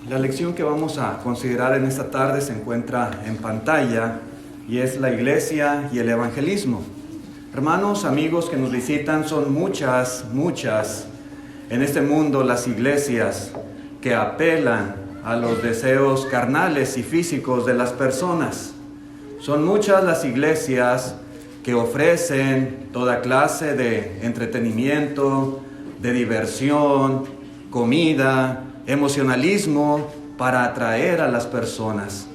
La lección que vamos a considerar en esta tarde se encuentra en pantalla y es la iglesia y el evangelismo. Hermanos, amigos que nos visitan, son muchas en este mundo las iglesias que apelan a los deseos carnales y físicos de las personas. Son muchas las iglesias que ofrecen toda clase de entretenimiento, de diversión, comida, emocionalismo para atraer a las personas.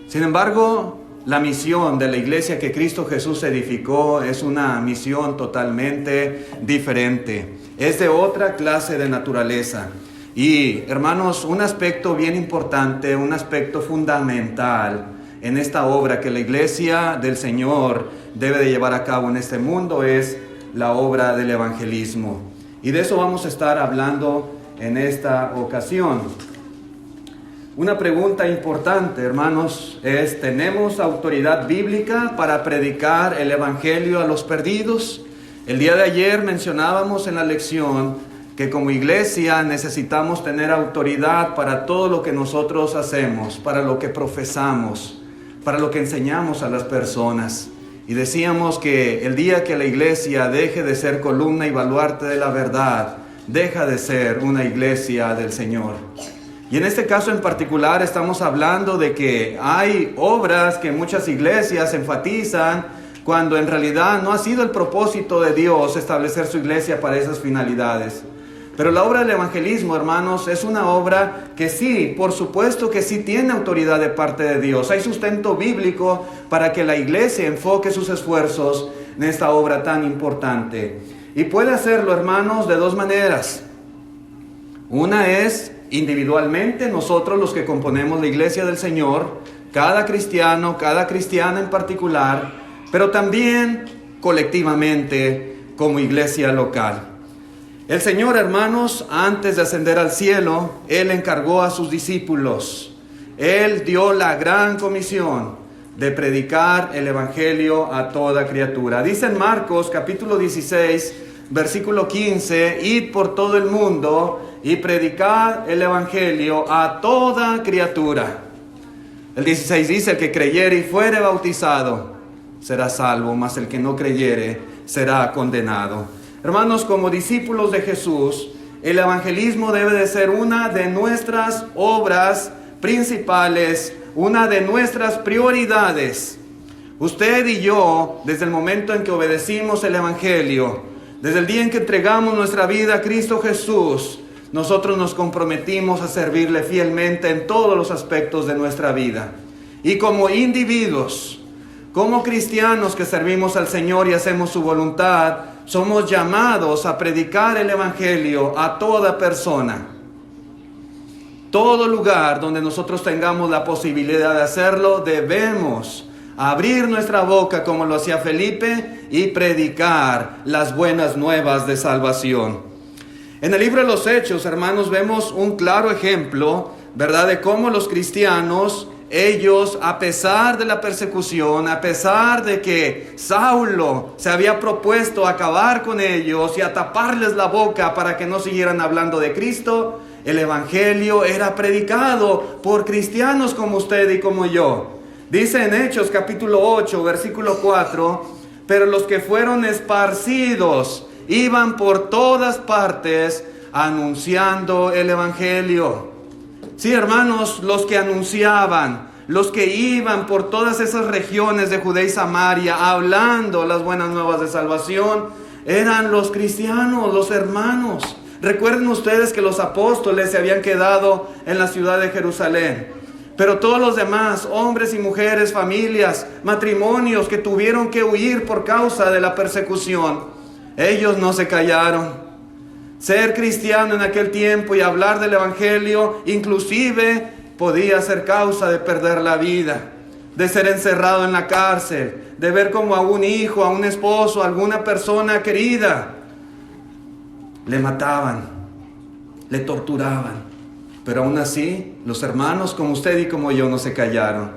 Sin embargo, la misión de la iglesia que Cristo Jesús edificó es una misión totalmente diferente. Es de otra clase de naturaleza. Y, hermanos, un aspecto bien importante, un aspecto fundamental en esta obra que la iglesia del Señor debe de llevar a cabo en este mundo es la obra del evangelismo. Y de eso vamos a estar hablando en esta ocasión. Una pregunta importante, hermanos, es: ¿tenemos autoridad bíblica para predicar el evangelio a los perdidos? El día de ayer mencionábamos en la lección que como iglesia necesitamos tener autoridad para todo lo que nosotros hacemos, para lo que profesamos, para lo que enseñamos a las personas. Y decíamos que el día que la iglesia deje de ser columna y baluarte de la verdad, deja de ser una iglesia del Señor. Y en este caso en particular estamos hablando de que hay obras que muchas iglesias enfatizan cuando en realidad no ha sido el propósito de Dios establecer su iglesia para esas finalidades. Pero la obra del evangelismo, hermanos, es una obra que sí, por supuesto que sí tiene autoridad de parte de Dios. Hay sustento bíblico para que la iglesia enfoque sus esfuerzos en esta obra tan importante. Y puede hacerlo, hermanos, de dos maneras. Una es individualmente, nosotros los que componemos la iglesia del Señor, cada cristiano, cada cristiana en particular, pero también colectivamente como iglesia local. El Señor, hermanos, antes de ascender al cielo, Él encargó a sus discípulos. Él dio la gran comisión de predicar el evangelio a toda criatura. Dice en Marcos capítulo 16, versículo 15, id por todo el mundo y predicad el evangelio a toda criatura. El 16 dice: el que creyere y fuere bautizado será salvo, mas el que no creyere será condenado. Hermanos, como discípulos de Jesús, el evangelismo debe de ser una de nuestras obras principales, una de nuestras prioridades. Usted y yo, desde el momento en que obedecimos el evangelio, desde el día en que entregamos nuestra vida a Cristo Jesús, nosotros nos comprometimos a servirle fielmente en todos los aspectos de nuestra vida. Y como individuos, como cristianos que servimos al Señor y hacemos su voluntad, somos llamados a predicar el evangelio a toda persona. Todo lugar donde nosotros tengamos la posibilidad de hacerlo, debemos abrir nuestra boca como lo hacía Felipe y predicar las buenas nuevas de salvación. En el libro de los Hechos, hermanos, vemos un claro ejemplo, ¿verdad?, de cómo los cristianos, ellos, a pesar de la persecución, a pesar de que Saulo se había propuesto acabar con ellos y a taparles la boca para que no siguieran hablando de Cristo, el evangelio era predicado por cristianos como usted y como yo. Dice en Hechos capítulo 8, versículo 4, pero los que fueron esparcidos iban por todas partes anunciando el evangelio. Sí, hermanos, los que anunciaban, los que iban por todas esas regiones de Judea y Samaria hablando las buenas nuevas de salvación, eran los cristianos, los hermanos. Recuerden ustedes que los apóstoles se habían quedado en la ciudad de Jerusalén, pero todos los demás, hombres y mujeres, familias, matrimonios que tuvieron que huir por causa de la persecución, ellos no se callaron. Ser cristiano en aquel tiempo y hablar del evangelio inclusive podía ser causa de perder la vida, de ser encerrado en la cárcel, de ver como a un hijo, a un esposo, a alguna persona querida le mataban, le torturaban. Pero aún así, los hermanos como usted y como yo no se callaron.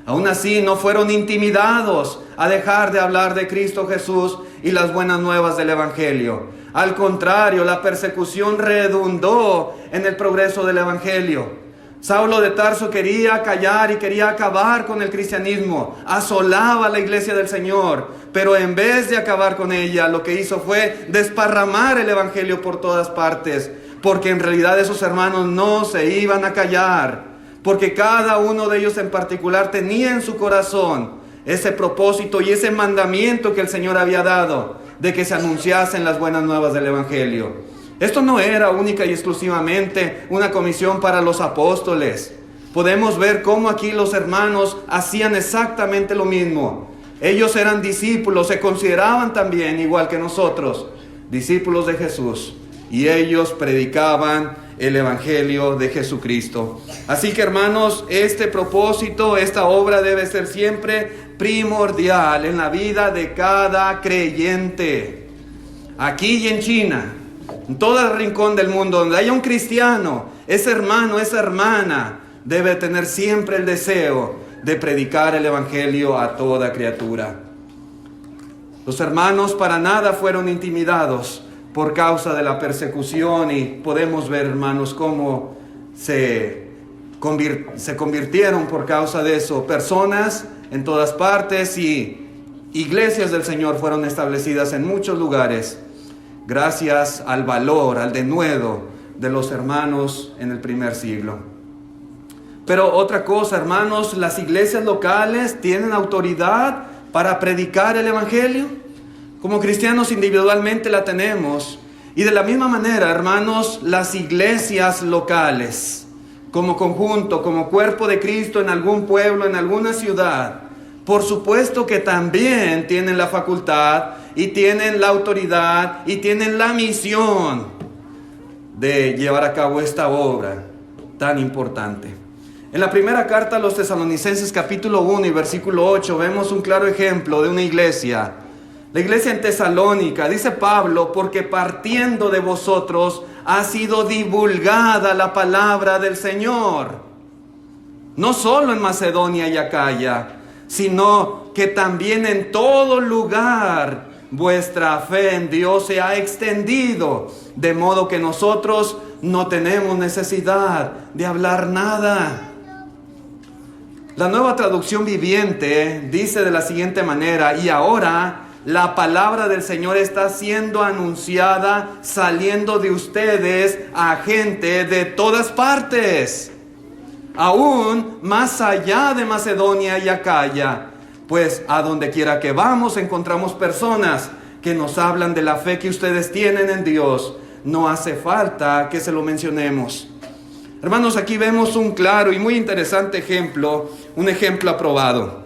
Aún así, no fueron intimidados a dejar de hablar de Cristo Jesús y las buenas nuevas del evangelio. Al contrario, la persecución redundó en el progreso del evangelio. Saulo de Tarso quería callar y quería acabar con el cristianismo, asolaba la iglesia del Señor, pero en vez de acabar con ella, lo que hizo fue desparramar el evangelio por todas partes, porque en realidad esos hermanos no se iban a callar, porque cada uno de ellos en particular tenía en su corazón ese propósito y ese mandamiento que el Señor había dado, de que se anunciasen las buenas nuevas del evangelio. Esto no era única y exclusivamente una comisión para los apóstoles. Podemos ver cómo aquí los hermanos hacían exactamente lo mismo. Ellos eran discípulos, se consideraban también, igual que nosotros, discípulos de Jesús. Y ellos predicaban el evangelio de Jesucristo. Así que, hermanos, este propósito, esta obra debe ser siempre primordial en la vida de cada creyente. Aquí y en China, en todo el rincón del mundo donde haya un cristiano, ese hermano, esa hermana debe tener siempre el deseo de predicar el evangelio a toda criatura. Los hermanos para nada fueron intimidados por causa de la persecución, y podemos ver, hermanos, cómo se convirtieron por causa de eso. Personas en todas partes y iglesias del Señor fueron establecidas en muchos lugares, gracias al valor, al denuedo de los hermanos en el primer siglo. Pero otra cosa, hermanos, las iglesias locales tienen autoridad para predicar el evangelio. Como cristianos individualmente la tenemos. Y de la misma manera, hermanos, las iglesias locales, como conjunto, como cuerpo de Cristo en algún pueblo, en alguna ciudad, por supuesto que también tienen la facultad y tienen la autoridad y tienen la misión de llevar a cabo esta obra tan importante. En la primera carta a los Tesalonicenses, capítulo 1 y versículo 8, vemos un claro ejemplo de una iglesia. La iglesia en Tesalónica, dice Pablo, porque partiendo de vosotros ha sido divulgada la palabra del Señor. No solo en Macedonia y Acaya, sino que también en todo lugar vuestra fe en Dios se ha extendido, de modo que nosotros no tenemos necesidad de hablar nada. La Nueva Traducción Viviente dice de la siguiente manera: y ahora la palabra del Señor está siendo anunciada, saliendo de ustedes a gente de todas partes, aún más allá de Macedonia y Acaya. Pues a donde quiera que vamos encontramos personas que nos hablan de la fe que ustedes tienen en Dios. No hace falta que se lo mencionemos. Hermanos, aquí vemos un claro y muy interesante ejemplo, un ejemplo aprobado.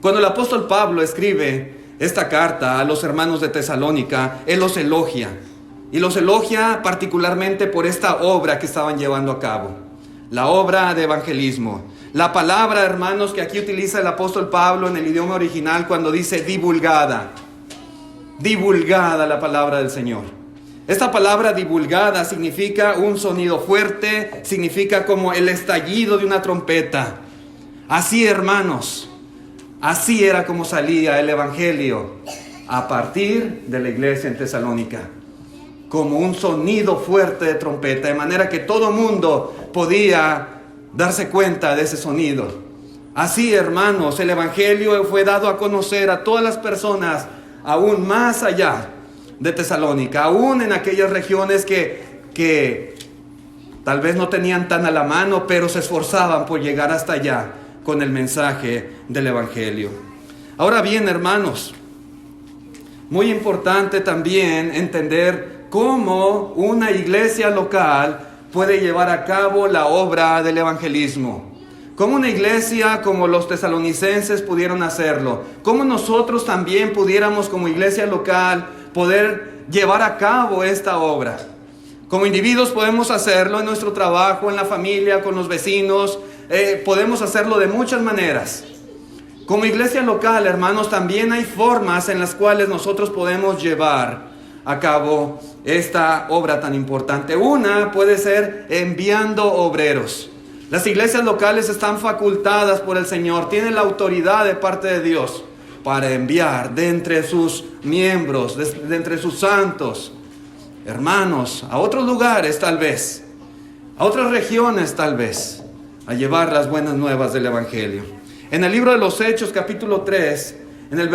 Cuando el apóstol Pablo escribe esta carta a los hermanos de Tesalónica, él los elogia. Y los elogia particularmente por esta obra que estaban llevando a cabo, la obra de evangelismo. La palabra, hermanos, que aquí utiliza el apóstol Pablo en el idioma original cuando dice divulgada. Divulgada la palabra del Señor. Esta palabra divulgada significa un sonido fuerte, significa como el estallido de una trompeta. Así, hermanos, así era como salía el evangelio a partir de la iglesia en Tesalónica, como un sonido fuerte de trompeta, de manera que todo mundo podía darse cuenta de ese sonido. Así, hermanos, el evangelio fue dado a conocer a todas las personas, aún más allá de Tesalónica, aún en aquellas regiones que tal vez no tenían tan a la mano, pero se esforzaban por llegar hasta allá con el mensaje del evangelio. Ahora bien, hermanos, muy importante también entender cómo una iglesia local puede llevar a cabo la obra del evangelismo. Cómo una iglesia como los tesalonicenses pudieron hacerlo. Cómo nosotros también pudiéramos como iglesia local poder llevar a cabo esta obra. Como individuos podemos hacerlo en nuestro trabajo, en la familia, con los vecinos. Podemos hacerlo de muchas maneras. Como iglesia local, hermanos, también hay formas en las cuales nosotros podemos llevar a cabo esta obra tan importante. Una puede ser enviando obreros. Las iglesias locales están facultadas por el Señor, tienen la autoridad de parte de Dios para enviar de entre sus miembros, de entre sus santos, hermanos, a otros lugares tal vez, a otras regiones tal vez, a llevar las buenas nuevas del Evangelio. En el libro de los Hechos, capítulo 3, en el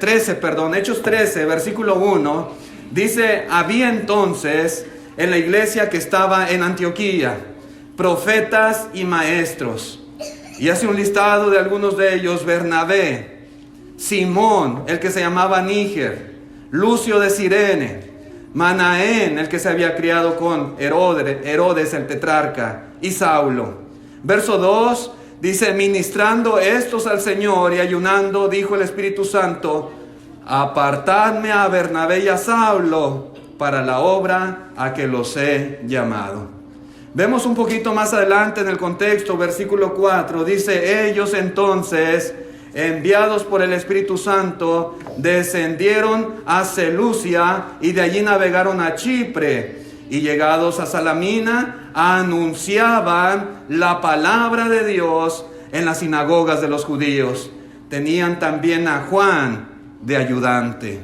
13, Hechos 13, versículo 1, dice: había entonces en la iglesia que estaba en Antioquía profetas y maestros. Y hace un listado de algunos de ellos: Bernabé, Simón, el que se llamaba Níger, Lucio de Cirene, Manaén, el que se había criado con Herodes el tetrarca, y Saulo. Verso 2 dice: ministrando estos al Señor y ayunando, dijo el Espíritu Santo: apartadme a Bernabé y a Saulo para la obra a que los he llamado. Vemos un poquito más adelante en el contexto, versículo 4, dice: ellos entonces, enviados por el Espíritu Santo, descendieron a Seleucia y de allí navegaron a Chipre, y llegados a Salamina, anunciaban la palabra de Dios en las sinagogas de los judíos. Tenían también a Juan de ayudante.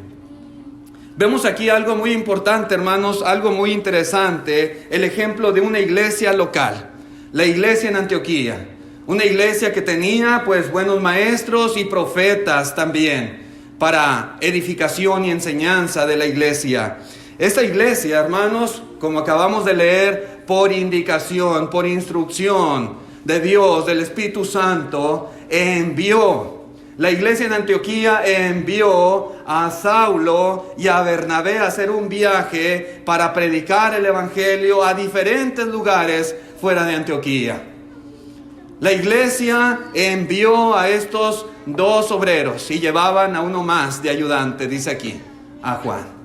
Vemos aquí algo muy importante, hermanos, algo muy interesante, el ejemplo de una iglesia local, la iglesia en Antioquía. Una iglesia que tenía pues buenos maestros y profetas también para edificación y enseñanza de la iglesia. Esta iglesia, hermanos, como acabamos de leer, por indicación, por instrucción de Dios, del Espíritu Santo, la iglesia en Antioquía envió a Saulo y a Bernabé a hacer un viaje para predicar el evangelio a diferentes lugares fuera de Antioquía. La iglesia envió a estos dos obreros y llevaban a uno más de ayudante, dice aquí, a Juan.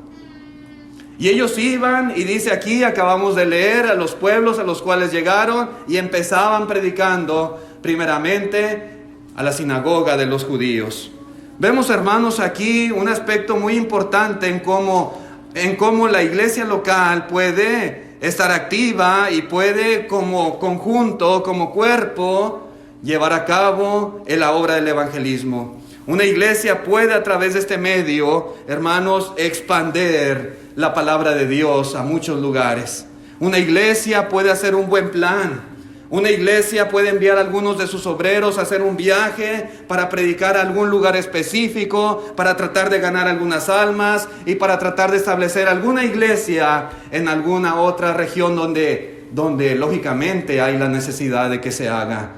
Y ellos iban, y dice aquí, acabamos de leer, a los pueblos a los cuales llegaron y empezaban predicando primeramente a la sinagoga de los judíos. Vemos, hermanos, aquí un aspecto muy importante en cómo la iglesia local puede estar activa y puede como conjunto, como cuerpo, llevar a cabo la obra del evangelismo. Una iglesia puede a través de este medio, hermanos, expander la palabra de Dios a muchos lugares. Una iglesia puede hacer un buen plan. Una iglesia puede enviar a algunos de sus obreros a hacer un viaje para predicar a algún lugar específico, para tratar de ganar algunas almas y para tratar de establecer alguna iglesia en alguna otra región donde lógicamente hay la necesidad de que se haga.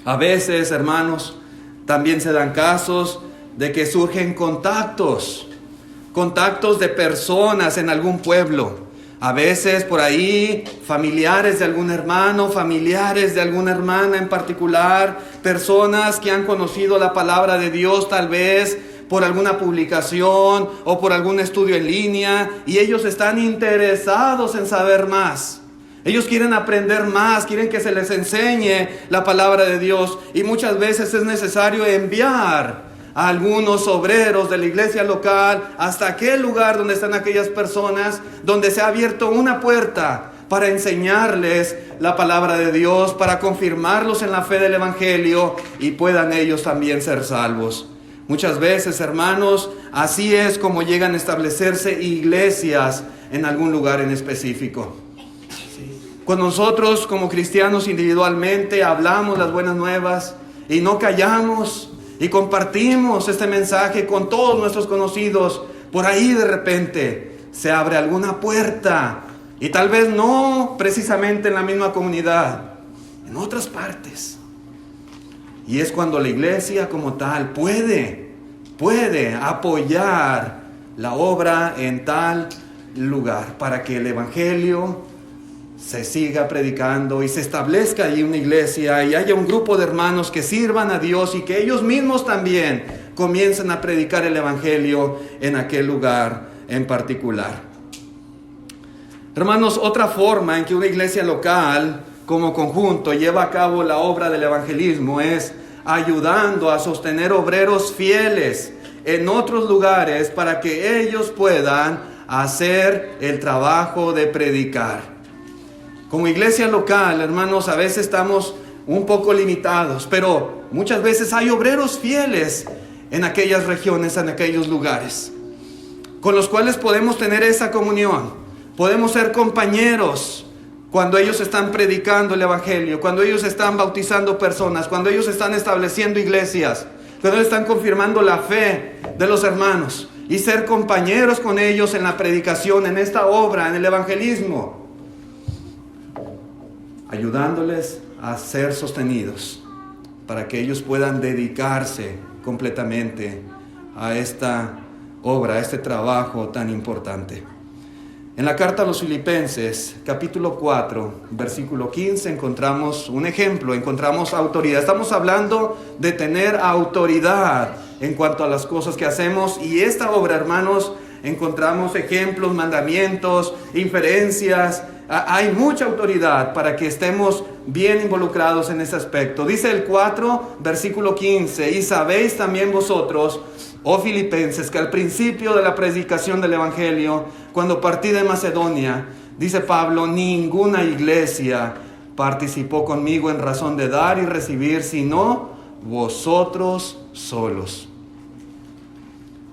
A veces, hermanos, también se dan casos de que surgen contactos de personas en algún pueblo. A veces por ahí familiares de algún hermano, familiares de alguna hermana en particular, personas que han conocido la palabra de Dios tal vez por alguna publicación o por algún estudio en línea, y ellos están interesados en saber más. Ellos quieren aprender más, quieren que se les enseñe la palabra de Dios, y muchas veces es necesario enviar a algunos obreros de la iglesia local hasta aquel lugar donde están aquellas personas, donde se ha abierto una puerta para enseñarles la palabra de Dios, para confirmarlos en la fe del evangelio y puedan ellos también ser salvos. Muchas veces, hermanos, así es como llegan a establecerse iglesias en algún lugar en específico. Cuando nosotros como cristianos individualmente hablamos las buenas nuevas y no callamos y compartimos este mensaje con todos nuestros conocidos, por ahí de repente se abre alguna puerta, y tal vez no precisamente en la misma comunidad, en otras partes. Y es cuando la iglesia como tal puede apoyar la obra en tal lugar para que el evangelio se siga predicando y se establezca ahí una iglesia y haya un grupo de hermanos que sirvan a Dios y que ellos mismos también comiencen a predicar el evangelio en aquel lugar en particular. Hermanos, otra forma en que una iglesia local como conjunto lleva a cabo la obra del evangelismo es ayudando a sostener obreros fieles en otros lugares para que ellos puedan hacer el trabajo de predicar. Como iglesia local, hermanos, a veces estamos un poco limitados, pero muchas veces hay obreros fieles en aquellas regiones, en aquellos lugares, con los cuales podemos tener esa comunión. Podemos ser compañeros cuando ellos están predicando el Evangelio, cuando ellos están bautizando personas, cuando ellos están estableciendo iglesias, cuando ellos están confirmando la fe de los hermanos, y ser compañeros con ellos en la predicación, en esta obra, en el evangelismo, ayudándoles a ser sostenidos para que ellos puedan dedicarse completamente a esta obra, a este trabajo tan importante. En la carta a los Filipenses, capítulo 4, versículo 15, encontramos un ejemplo, encontramos autoridad. Estamos hablando de tener autoridad en cuanto a las cosas que hacemos, y esta obra, hermanos, encontramos ejemplos, mandamientos, inferencias. Hay mucha autoridad para que estemos bien involucrados en ese aspecto. Dice el 4, versículo 15, y sabéis también vosotros, oh Filipenses, que al principio de la predicación del Evangelio, cuando partí de Macedonia, dice Pablo, ninguna iglesia participó conmigo en razón de dar y recibir, sino vosotros solos.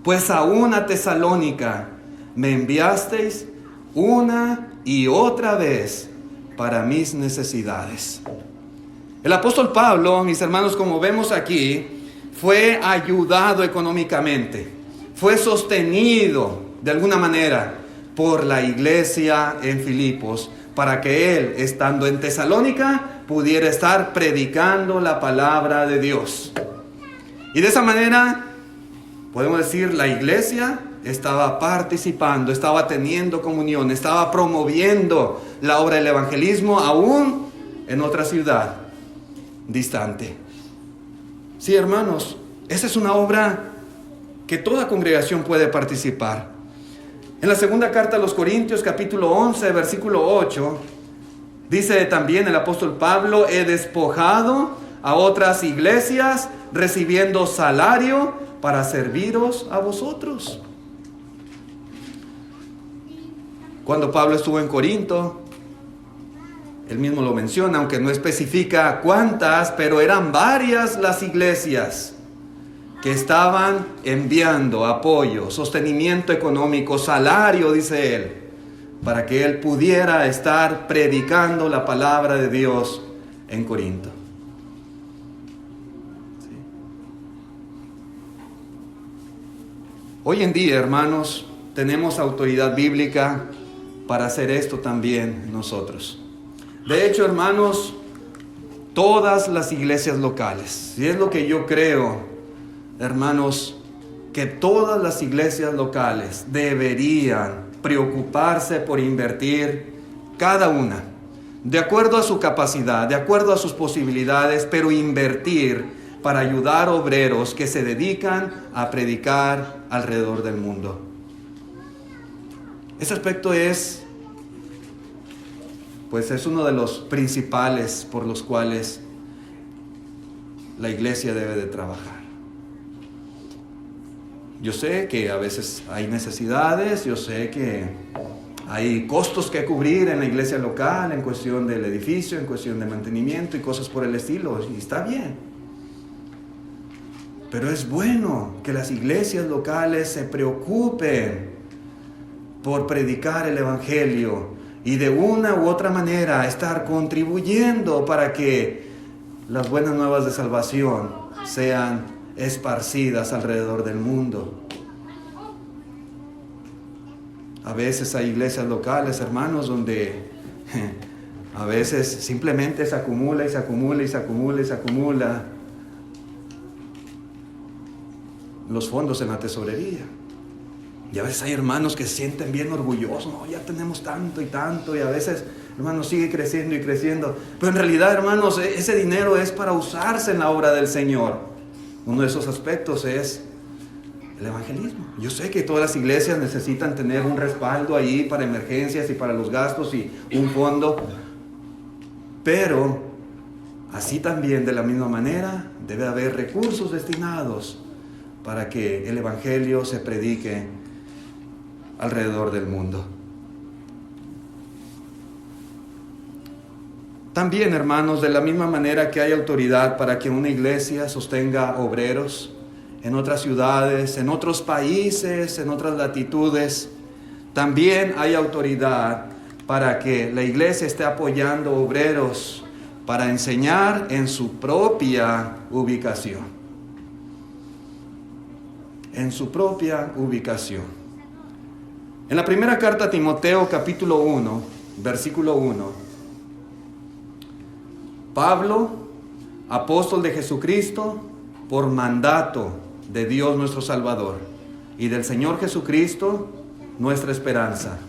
Pues aún a Tesalónica me enviasteis una y otra vez para mis necesidades. El apóstol Pablo, mis hermanos, como vemos aquí, fue ayudado económicamente, fue sostenido de alguna manera por la iglesia en Filipos, para que él, estando en Tesalónica, pudiera estar predicando la palabra de Dios. Y de esa manera, podemos decir, la iglesia estaba participando, estaba teniendo comunión, estaba promoviendo la obra del evangelismo aún en otra ciudad distante. Sí, hermanos, esa es una obra que toda congregación puede participar. En la segunda carta a los Corintios, capítulo 11, versículo 8, dice también el apóstol Pablo, he despojado a otras iglesias recibiendo salario para serviros a vosotros. Cuando Pablo estuvo en Corinto, él mismo lo menciona, aunque no especifica cuántas, pero eran varias las iglesias que estaban enviando apoyo, sostenimiento económico, salario, dice él, para que él pudiera estar predicando la palabra de Dios en Corinto. ¿Sí? Hoy en día, hermanos, tenemos autoridad bíblica para hacer esto también nosotros. De hecho, hermanos, todas las iglesias locales, y es lo que yo creo, hermanos, que todas las iglesias locales deberían preocuparse por invertir cada una, de acuerdo a su capacidad, de acuerdo a sus posibilidades, pero invertir para ayudar obreros que se dedican a predicar alrededor del mundo. Ese aspecto es uno de los principales por los cuales la iglesia debe de trabajar. Yo sé que a veces hay necesidades, yo sé que hay costos que cubrir en la iglesia local, en cuestión del edificio, en cuestión de mantenimiento y cosas por el estilo, y está bien. Pero es bueno que las iglesias locales se preocupen por predicar el evangelio y de una u otra manera estar contribuyendo para que las buenas nuevas de salvación sean esparcidas alrededor del mundo. A veces hay iglesias locales, hermanos, donde a veces simplemente se acumula y se acumula y se acumula y se acumula los fondos en la tesorería. Y a veces hay hermanos que se sienten bien orgullosos, no, ya tenemos tanto y tanto, y a veces, hermanos, sigue creciendo y creciendo. Pero en realidad, hermanos, ese dinero es para usarse en la obra del Señor. Uno de esos aspectos es el evangelismo. Yo sé que todas las iglesias necesitan tener un respaldo ahí para emergencias y para los gastos y un fondo, pero así también, de la misma manera, debe haber recursos destinados para que el evangelio se predique alrededor del mundo. También, hermanos, de la misma manera que hay autoridad para que una iglesia sostenga obreros en otras ciudades, en otros países, en otras latitudes, también hay autoridad para que la iglesia esté apoyando obreros para enseñar en su propia ubicación. En su propia ubicación. En la primera carta a Timoteo, capítulo 1, versículo 1, Pablo, apóstol de Jesucristo, por mandato de Dios nuestro Salvador y del Señor Jesucristo, nuestra esperanza,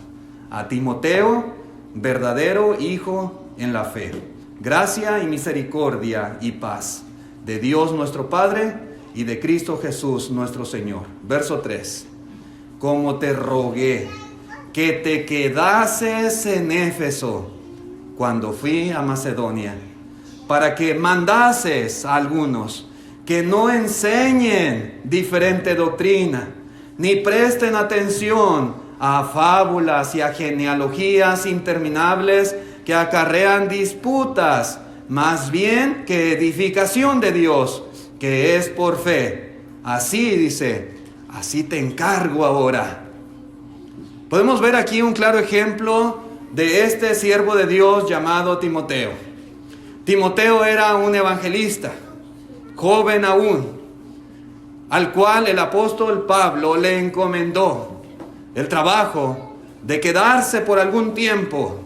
a Timoteo, verdadero hijo en la fe, gracia y misericordia y paz de Dios nuestro Padre y de Cristo Jesús nuestro Señor. Verso 3. Como te rogué que te quedases en Éfeso cuando fui a Macedonia, para que mandases a algunos que no enseñen diferente doctrina, ni presten atención a fábulas y a genealogías interminables que acarrean disputas, más bien que edificación de Dios, que es por fe. Así dice, así te encargo ahora. Podemos ver aquí un claro ejemplo de este siervo de Dios llamado Timoteo. Timoteo era un evangelista, joven aún, al cual el apóstol Pablo le encomendó el trabajo de quedarse por algún tiempo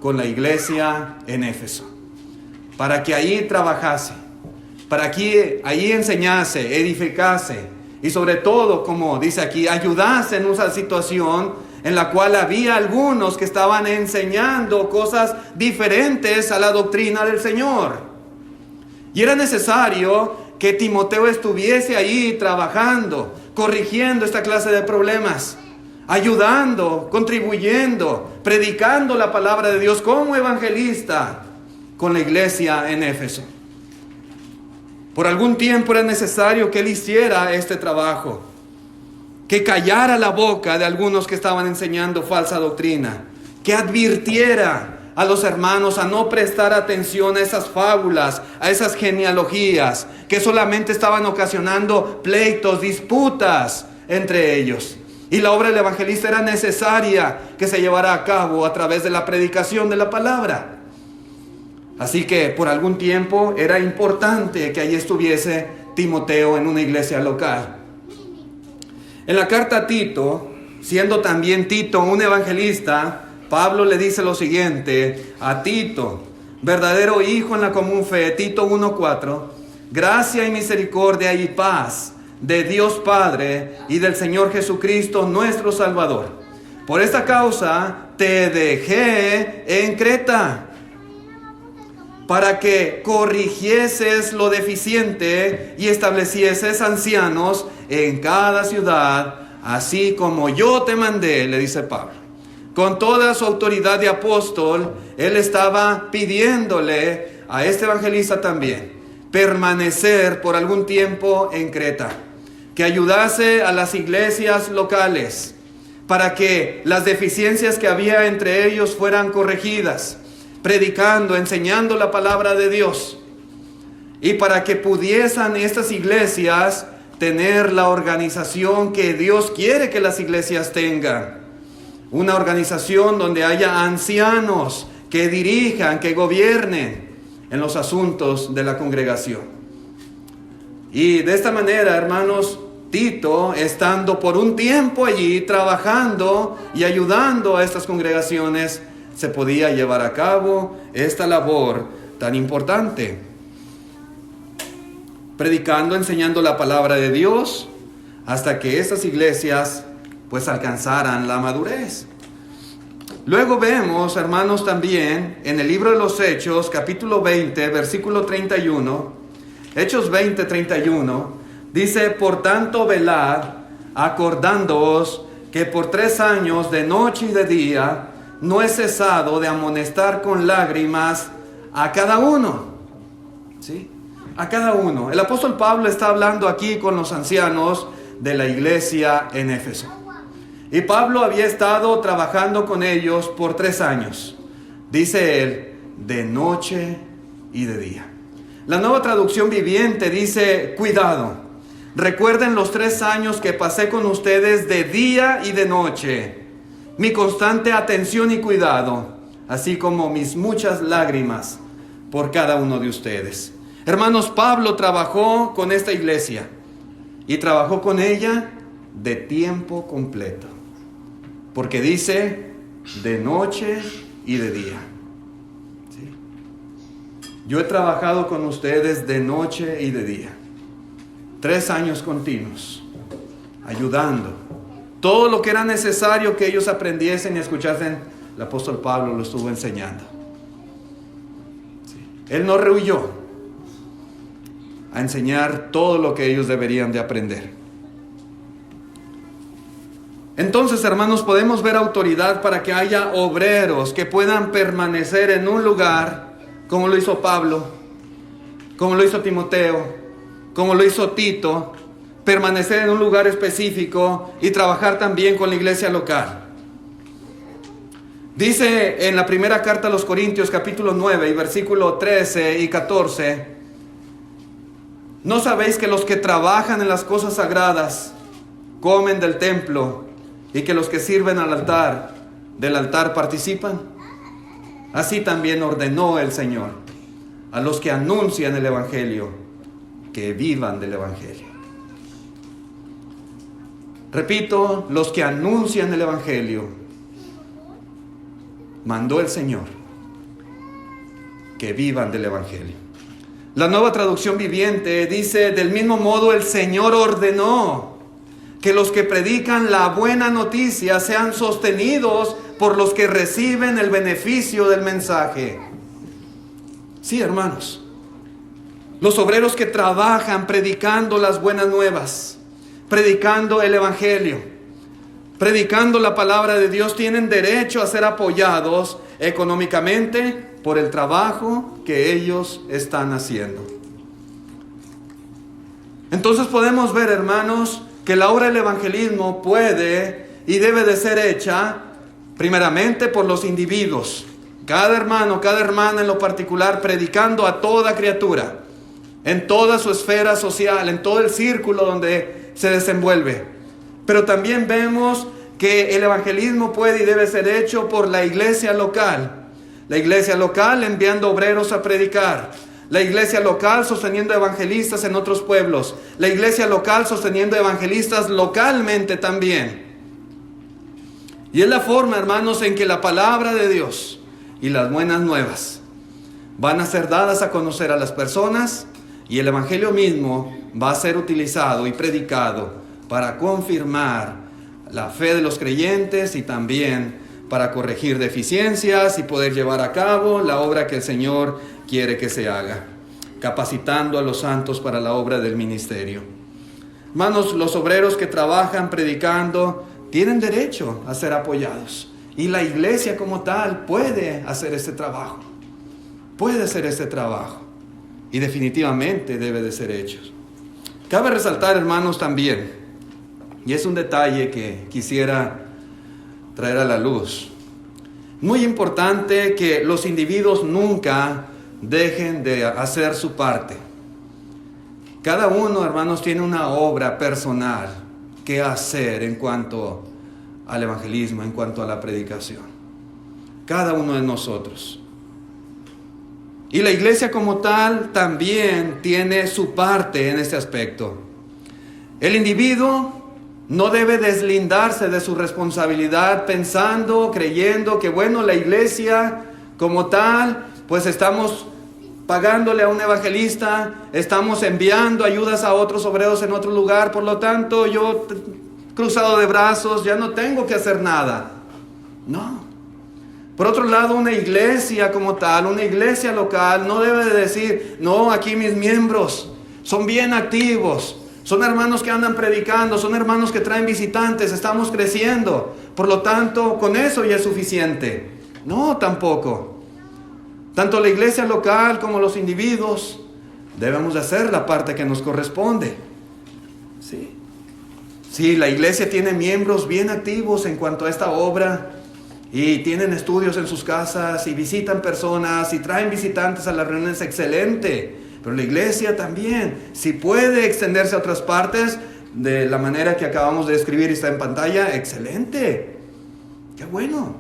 con la iglesia en Éfeso, para que allí trabajase, para que allí enseñase, edificase y sobre todo, como dice aquí, ayudase en una situación en la cual había algunos que estaban enseñando cosas diferentes a la doctrina del Señor. Y era necesario que Timoteo estuviese ahí trabajando, corrigiendo esta clase de problemas, ayudando, contribuyendo, predicando la palabra de Dios como evangelista con la iglesia en Éfeso. Por algún tiempo era necesario que él hiciera este trabajo, que callara la boca de algunos que estaban enseñando falsa doctrina, que advirtiera a los hermanos a no prestar atención a esas fábulas, a esas genealogías, que solamente estaban ocasionando pleitos, disputas entre ellos. Y la obra del evangelista era necesaria que se llevara a cabo a través de la predicación de la palabra. Así que por algún tiempo era importante que allí estuviese Timoteo en una iglesia local. En la carta a Tito, siendo también Tito un evangelista, Pablo le dice lo siguiente a Tito, verdadero hijo en la común fe, Tito 1:4, gracia y misericordia y paz de Dios Padre y del Señor Jesucristo nuestro Salvador. Por esta causa te dejé en Creta, para que corrigieses lo deficiente y establecieses ancianos en cada ciudad, así como yo te mandé, le dice Pablo. Con toda su autoridad de apóstol, él estaba pidiéndole a este evangelista también permanecer por algún tiempo en Creta, que ayudase a las iglesias locales para que las deficiencias que había entre ellos fueran corregidas, predicando, enseñando la palabra de Dios, y para que pudiesen estas iglesias tener la organización que Dios quiere que las iglesias tengan. Una organización donde haya ancianos que dirijan, que gobiernen en los asuntos de la congregación. Y de esta manera, hermanos, Tito, estando por un tiempo allí, trabajando y ayudando a estas congregaciones, se podía llevar a cabo esta labor tan importante, predicando, enseñando la palabra de Dios, hasta que estas iglesias pues alcanzaran la madurez. Luego vemos, hermanos, también en el libro de los Hechos, capítulo 20, versículo 31, Hechos 20, 31, dice, por tanto velad, acordándoos que por 3 años de noche y de día no he cesado de amonestar con lágrimas a cada uno. ¿Sí? A cada uno. El apóstol Pablo está hablando aquí con los ancianos de la iglesia en Éfeso. Y Pablo había estado trabajando con ellos por 3 años. Dice él, de noche y de día. La Nueva Traducción Viviente dice, cuidado. Recuerden los 3 años que pasé con ustedes de día y de noche. mi constante atención y cuidado, así como mis muchas lágrimas por cada uno de ustedes. Hermanos, Pablo trabajó con esta iglesia y trabajó con ella de tiempo completo, porque dice de noche y de día. ¿Sí? Yo he trabajado con ustedes de noche y de día, 3 años continuos, ayudando. Todo lo que era necesario que ellos aprendiesen y escuchasen, el apóstol Pablo lo estuvo enseñando. ¿Sí? Él no rehuyó a enseñar todo lo que ellos deberían de aprender. Entonces, hermanos, podemos ver autoridad para que haya obreros que puedan permanecer en un lugar, como lo hizo Pablo, como lo hizo Timoteo, como lo hizo Tito, permanecer en un lugar específico y trabajar también con la iglesia local. Dice en la primera carta a los Corintios, capítulo 9, y versículo 13 y 14, ¿no sabéis que los que trabajan en las cosas sagradas comen del templo y que los que sirven al altar, del altar participan? Así también ordenó el Señor a los que anuncian el Evangelio que vivan del Evangelio. Repito, los que anuncian el Evangelio, mandó el Señor que vivan del Evangelio. La Nueva Traducción Viviente dice: del mismo modo el Señor ordenó que los que predican la buena noticia sean sostenidos por los que reciben el beneficio del mensaje. Sí, hermanos, los obreros que trabajan predicando las buenas nuevas, predicando el Evangelio, predicando la palabra de Dios, tienen derecho a ser apoyados económicamente por el trabajo que ellos están haciendo. Entonces podemos ver, hermanos, que la obra del evangelismo puede y debe de ser hecha primeramente por los individuos, cada hermano, cada hermana en lo particular, predicando a toda criatura, en toda su esfera social, en todo el círculo donde se desenvuelve. Pero también vemos que el evangelismo puede y debe ser hecho por la iglesia local. La iglesia local enviando obreros a predicar. La iglesia local sosteniendo evangelistas en otros pueblos. La iglesia local sosteniendo evangelistas localmente también. Y es la forma, hermanos, en que la palabra de Dios y las buenas nuevas van a ser dadas a conocer a las personas, y el evangelio mismo va a ser utilizado y predicado para confirmar la fe de los creyentes y también para corregir deficiencias y poder llevar a cabo la obra que el Señor quiere que se haga, capacitando a los santos para la obra del ministerio. Hermanos, los obreros que trabajan predicando tienen derecho a ser apoyados, y la iglesia como tal puede hacer este trabajo, y definitivamente debe de ser hecho. Cabe resaltar, hermanos, también, y es un detalle que quisiera traer a la luz, muy importante que los individuos nunca dejen de hacer su parte. Cada uno, hermanos, tiene una obra personal que hacer en cuanto al evangelismo, en cuanto a la predicación. Cada uno de nosotros. Y la iglesia como tal también tiene su parte en este aspecto. El individuo no debe deslindarse de su responsabilidad pensando, creyendo que bueno, la iglesia como tal, pues estamos pagándole a un evangelista, estamos enviando ayudas a otros obreros en otro lugar, por lo tanto yo cruzado de brazos, ya no tengo que hacer nada. No. Por otro lado, una iglesia como tal, una iglesia local, no debe de decir, no, aquí mis miembros son bien activos, son hermanos que andan predicando, son hermanos que traen visitantes, estamos creciendo, por lo tanto, con eso ya es suficiente. No, tampoco. Tanto la iglesia local como los individuos debemos de hacer la parte que nos corresponde. Sí. Sí, la iglesia tiene miembros bien activos en cuanto a esta obra, y tienen estudios en sus casas, y visitan personas, y traen visitantes a las reuniones, excelente. Pero la iglesia también, si puede extenderse a otras partes, de la manera que acabamos de describir y está en pantalla, excelente. ¡Qué bueno!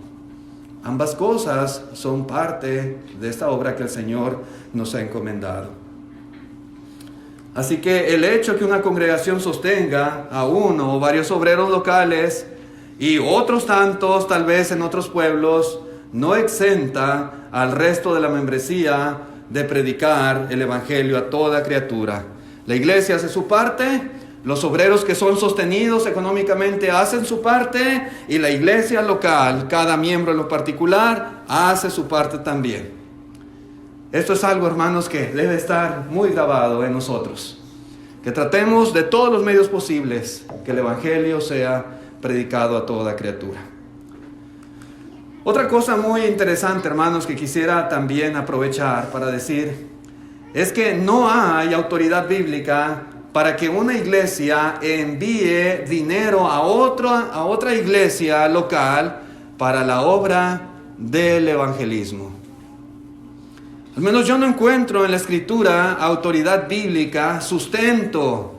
Ambas cosas son parte de esta obra que el Señor nos ha encomendado. Así que el hecho que una congregación sostenga a uno o varios obreros locales y otros tantos tal vez en otros pueblos, no exenta al resto de la membresía de predicar el Evangelio a toda criatura. La iglesia hace su parte, los obreros que son sostenidos económicamente hacen su parte, y la iglesia local, cada miembro en lo particular, hace su parte también. Esto es algo, hermanos, que debe estar muy grabado en nosotros. Que tratemos de todos los medios posibles que el Evangelio sea predicado a toda criatura. Otra cosa muy interesante, hermanos, que quisiera también aprovechar para decir, es que no hay autoridad bíblica para que una iglesia envíe dinero a otra iglesia local para la obra del evangelismo. Al menos yo no encuentro en la Escritura autoridad bíblica, sustento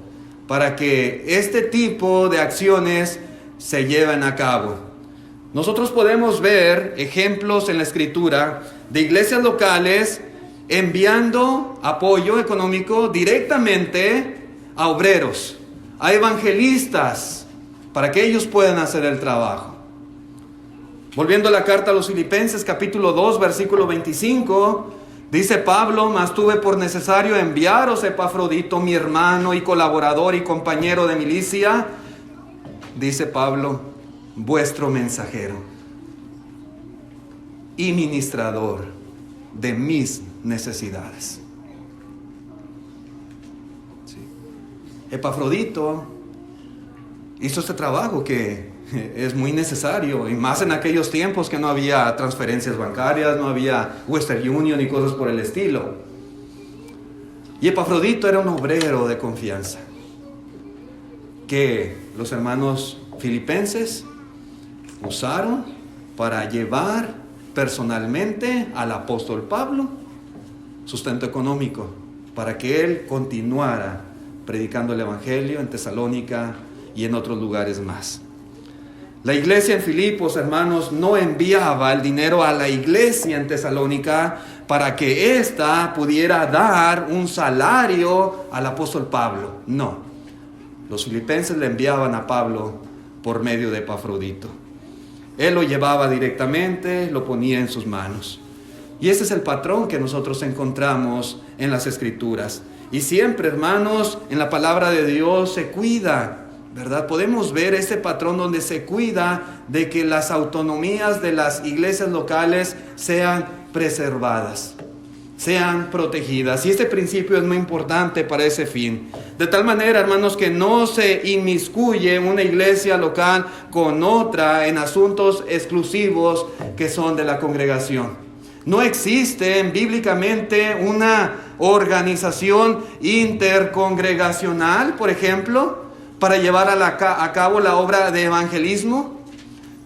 para que este tipo de acciones se lleven a cabo. Nosotros podemos ver ejemplos en la Escritura de iglesias locales enviando apoyo económico directamente a obreros, a evangelistas, para que ellos puedan hacer el trabajo. Volviendo a la carta a los Filipenses, capítulo 2, versículo 25, dice Pablo: mas tuve por necesario enviaros Epafrodito, mi hermano y colaborador y compañero de milicia, dice Pablo, vuestro mensajero y ministrador de mis necesidades. Sí. Epafrodito hizo este trabajo que es muy necesario, y más en aquellos tiempos que no había transferencias bancarias, no había Western Union y cosas por el estilo. Y Epafrodito era un obrero de confianza que los hermanos filipenses usaron para llevar personalmente al apóstol Pablo sustento económico para que él continuara predicando el evangelio en Tesalónica y en otros lugares más. La iglesia en Filipos, hermanos, no enviaba el dinero a la iglesia en Tesalónica para que ésta pudiera dar un salario al apóstol Pablo. No, los filipenses le enviaban a Pablo por medio de Epafrodito. Él lo llevaba directamente, lo ponía en sus manos. Y ese es el patrón que nosotros encontramos en las Escrituras. Y siempre, hermanos, en la palabra de Dios se cuida, ¿verdad? Podemos ver ese patrón donde se cuida de que las autonomías de las iglesias locales sean preservadas, sean protegidas. Y este principio es muy importante para ese fin. De tal manera, hermanos, que no se inmiscuye una iglesia local con otra en asuntos exclusivos que son de la congregación. No existe bíblicamente una organización intercongregacional, por ejemplo, para llevar a cabo la obra de evangelismo.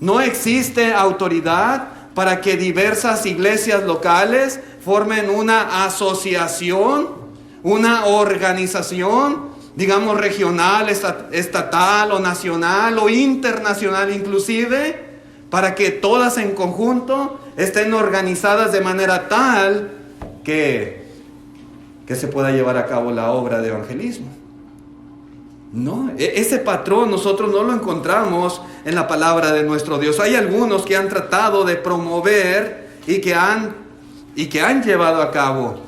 No existe autoridad para que diversas iglesias locales formen una asociación, una organización, digamos regional, estatal o nacional o internacional inclusive, para que todas en conjunto estén organizadas de manera tal que se pueda llevar a cabo la obra de evangelismo. No, ese patrón nosotros no lo encontramos en la palabra de nuestro Dios. Hay algunos que han tratado de promover y que han llevado a cabo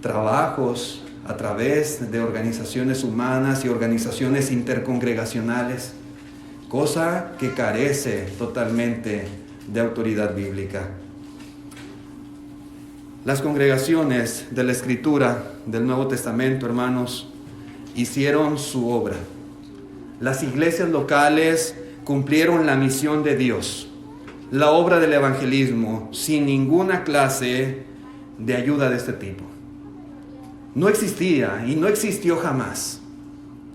trabajos a través de organizaciones humanas y organizaciones intercongregacionales, cosa que carece totalmente de autoridad bíblica. Las congregaciones de la Escritura del Nuevo Testamento, hermanos, hicieron su obra. Las iglesias locales cumplieron la misión de Dios, la obra del evangelismo, sin ninguna clase de ayuda de este tipo. No existía y no existió jamás,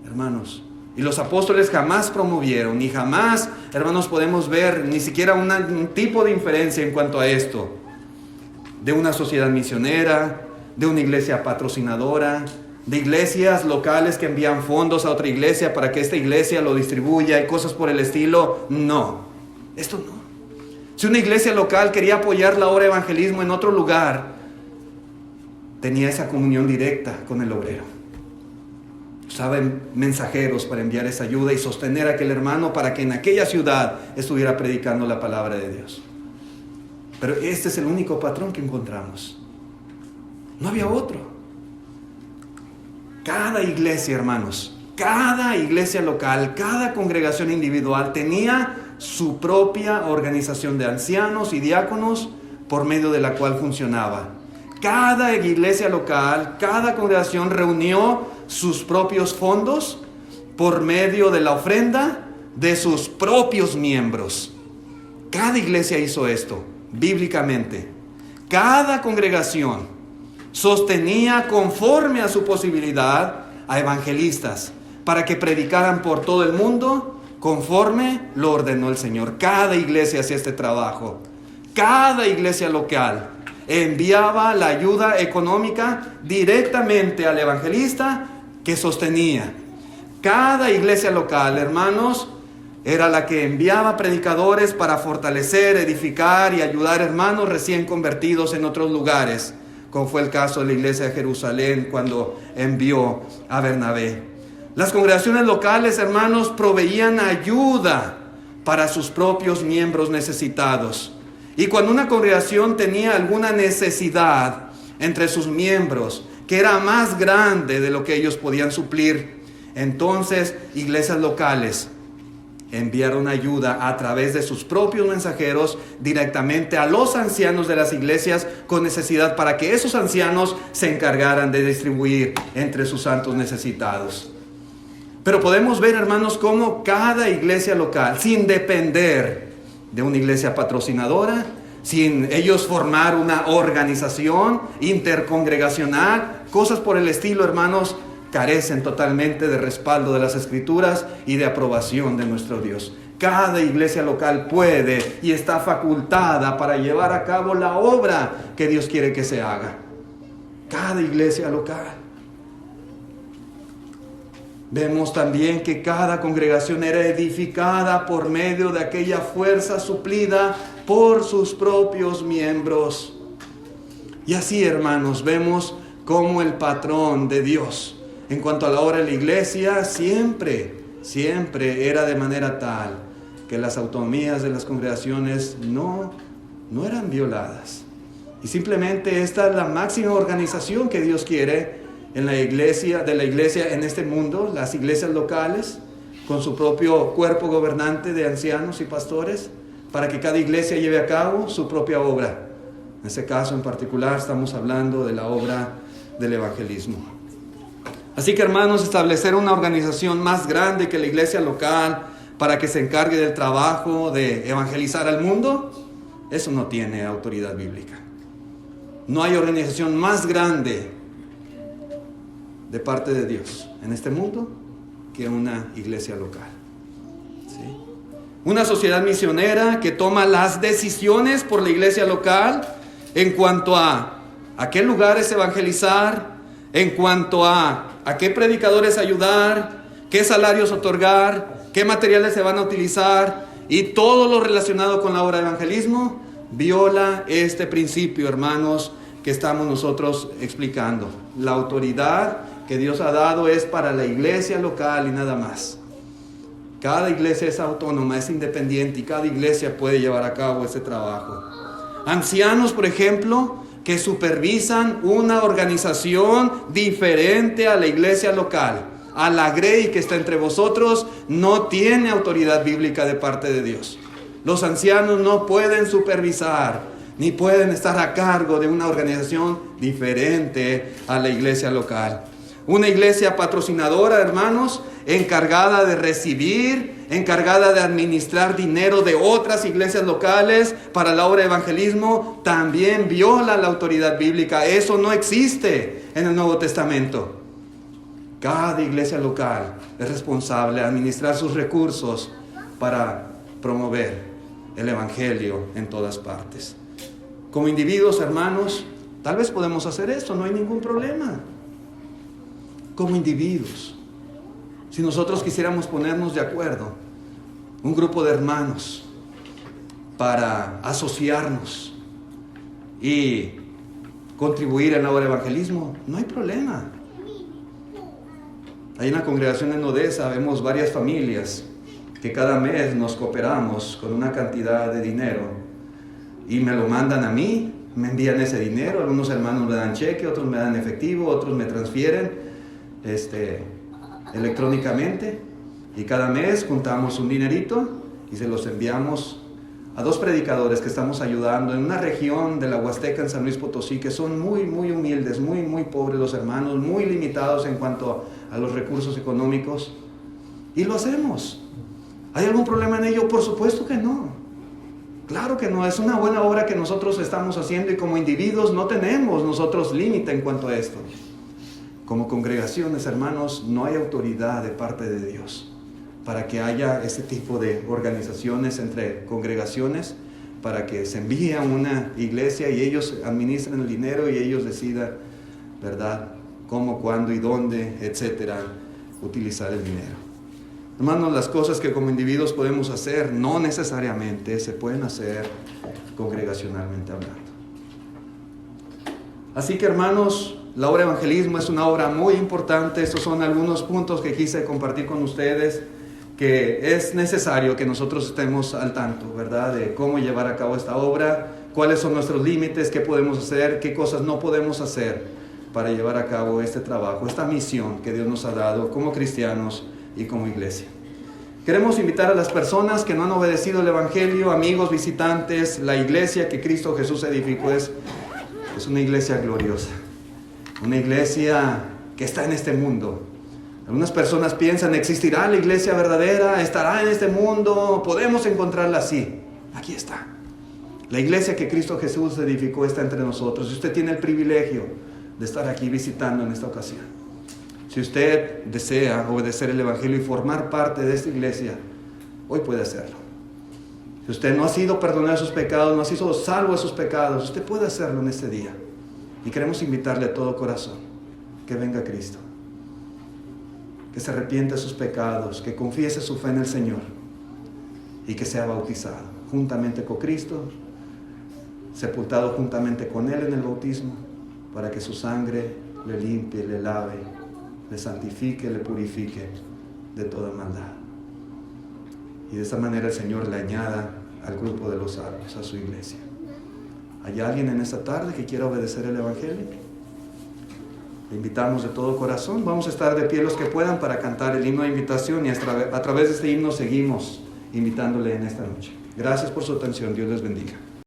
hermanos. Y los apóstoles jamás promovieron, ni jamás, hermanos, podemos ver ni siquiera un tipo de inferencia en cuanto a esto, de una sociedad misionera, de una iglesia patrocinadora, de iglesias locales que envían fondos a otra iglesia para que esta iglesia lo distribuya y cosas por el estilo. No, esto no. Si una iglesia local quería apoyar la obra de evangelismo en otro lugar, tenía esa comunión directa con el obrero. Usaban mensajeros para enviar esa ayuda y sostener a aquel hermano para que en aquella ciudad estuviera predicando la palabra de Dios. Pero este es el único patrón que encontramos. No había otro. Cada iglesia, hermanos, cada iglesia local, cada congregación individual tenía su propia organización de ancianos y diáconos por medio de la cual funcionaba. Cada iglesia local, cada congregación reunió sus propios fondos por medio de la ofrenda de sus propios miembros. Cada iglesia hizo esto, bíblicamente. Cada congregación sostenía conforme a su posibilidad a evangelistas para que predicaran por todo el mundo conforme lo ordenó el Señor. Cada iglesia hacía este trabajo. Cada iglesia local enviaba la ayuda económica directamente al evangelista que sostenía. Cada iglesia local, hermanos, era la que enviaba predicadores para fortalecer, edificar y ayudar hermanos recién convertidos en otros lugares, como fue el caso de la iglesia de Jerusalén cuando envió a Bernabé. Las congregaciones locales, hermanos, proveían ayuda para sus propios miembros necesitados. Y cuando una congregación tenía alguna necesidad entre sus miembros, que era más grande de lo que ellos podían suplir, entonces iglesias locales enviaron ayuda a través de sus propios mensajeros directamente a los ancianos de las iglesias con necesidad, para que esos ancianos se encargaran de distribuir entre sus santos necesitados. Pero podemos ver, hermanos, cómo cada iglesia local, sin depender de una iglesia patrocinadora, sin ellos formar una organización intercongregacional, cosas por el estilo, hermanos, carecen totalmente de respaldo de las Escrituras y de aprobación de nuestro Dios. Cada iglesia local puede y está facultada para llevar a cabo la obra que Dios quiere que se haga. Cada iglesia local. Vemos también que cada congregación era edificada por medio de aquella fuerza suplida por sus propios miembros. Y así, hermanos, vemos cómo el patrón de Dios en cuanto a la obra de la iglesia siempre era de manera tal que las autonomías de las congregaciones no eran violadas. Y simplemente esta es la máxima organización que Dios quiere en la iglesia, de la iglesia en este mundo, las iglesias locales, con su propio cuerpo gobernante de ancianos y pastores, para que cada iglesia lleve a cabo su propia obra. En este caso en particular estamos hablando de la obra del evangelismo. Así que, hermanos, establecer una organización más grande que la iglesia local para que se encargue del trabajo de evangelizar al mundo, eso no tiene autoridad bíblica. No hay organización más grande de parte de Dios en este mundo que una iglesia local. ¿Sí? Una sociedad misionera que toma las decisiones por la iglesia local en cuanto a qué lugares evangelizar, en cuanto a qué predicadores ayudar, qué salarios otorgar, qué materiales se van a utilizar y todo lo relacionado con la obra de evangelismo, viola este principio, hermanos, que estamos nosotros explicando. La autoridad que Dios ha dado es para la iglesia local y nada más. Cada iglesia es autónoma, es independiente y cada iglesia puede llevar a cabo ese trabajo. Ancianos, por ejemplo, que supervisan una organización diferente a la iglesia local, a la grey que está entre vosotros, no tiene autoridad bíblica de parte de Dios. Los ancianos no pueden supervisar, ni pueden estar a cargo de una organización diferente a la iglesia local. Una iglesia patrocinadora, hermanos, encargada de recibir, encargada de administrar dinero de otras iglesias locales para la obra de evangelismo, también viola la autoridad bíblica. Eso no existe en el Nuevo Testamento. Cada iglesia local es responsable de administrar sus recursos para promover el evangelio en todas partes. Como individuos, hermanos, tal vez podemos hacer esto, no hay ningún problema. como individuos. Si nosotros quisiéramos ponernos de acuerdo, un grupo de hermanos, para asociarnos y contribuir en la obra de evangelismo, no hay problema. Hay una congregación en Odessa, vemos varias familias que cada mes nos cooperamos con una cantidad de dinero y me lo mandan a mí, me envían ese dinero, algunos hermanos me dan cheque, otros me dan efectivo, otros me transfieren electrónicamente, y cada mes juntamos un dinerito y se los enviamos a 2 predicadores que estamos ayudando en una región de la Huasteca en San Luis Potosí, que son muy humildes, muy pobres los hermanos, muy limitados en cuanto a los recursos económicos, y lo hacemos. ¿Hay algún problema en ello? Por supuesto que no. Claro que no, es una buena obra que nosotros estamos haciendo, y como individuos no tenemos nosotros límite en cuanto a esto. Como congregaciones, hermanos, no hay autoridad de parte de Dios para que haya ese tipo de organizaciones entre congregaciones, para que se envíe a una iglesia y ellos administren el dinero y ellos decidan, ¿verdad?, cómo, cuándo y dónde, etcétera, utilizar el dinero. Hermanos, las cosas que como individuos podemos hacer no necesariamente se pueden hacer congregacionalmente hablando. Así que, hermanos, la obra de evangelismo es una obra muy importante. Estos son algunos puntos que quise compartir con ustedes, que es necesario que nosotros estemos al tanto, ¿verdad?, de cómo llevar a cabo esta obra, cuáles son nuestros límites, qué podemos hacer, qué cosas no podemos hacer para llevar a cabo este trabajo, esta misión que Dios nos ha dado como cristianos y como iglesia. Queremos invitar a las personas que no han obedecido el evangelio, amigos, visitantes. La iglesia que Cristo Jesús edificó es una iglesia gloriosa, una iglesia que está en este mundo. Algunas personas piensan, ¿existirá la iglesia verdadera? ¿Estará en este mundo? ¿Podemos encontrarla así? Aquí está. La iglesia que Cristo Jesús edificó está entre nosotros. Y usted tiene el privilegio de estar aquí visitando en esta ocasión. Si usted desea obedecer el evangelio y formar parte de esta iglesia, hoy puede hacerlo. Si usted no ha sido perdonado de sus pecados, no ha sido salvo de sus pecados, usted puede hacerlo en este día. Y queremos invitarle a todo corazón que venga a Cristo, que se arrepienta de sus pecados, que confiese su fe en el Señor y que sea bautizado juntamente con Cristo, sepultado juntamente con Él en el bautismo, para que su sangre le limpie, le lave, le santifique, le purifique de toda maldad. Y de esa manera el Señor le añada al grupo de los salvos, a su iglesia. ¿Hay alguien en esta tarde que quiera obedecer el evangelio? Le invitamos de todo corazón. Vamos a estar de pie los que puedan para cantar el himno de invitación, y a través de este himno seguimos invitándole en esta noche. Gracias por su atención. Dios les bendiga.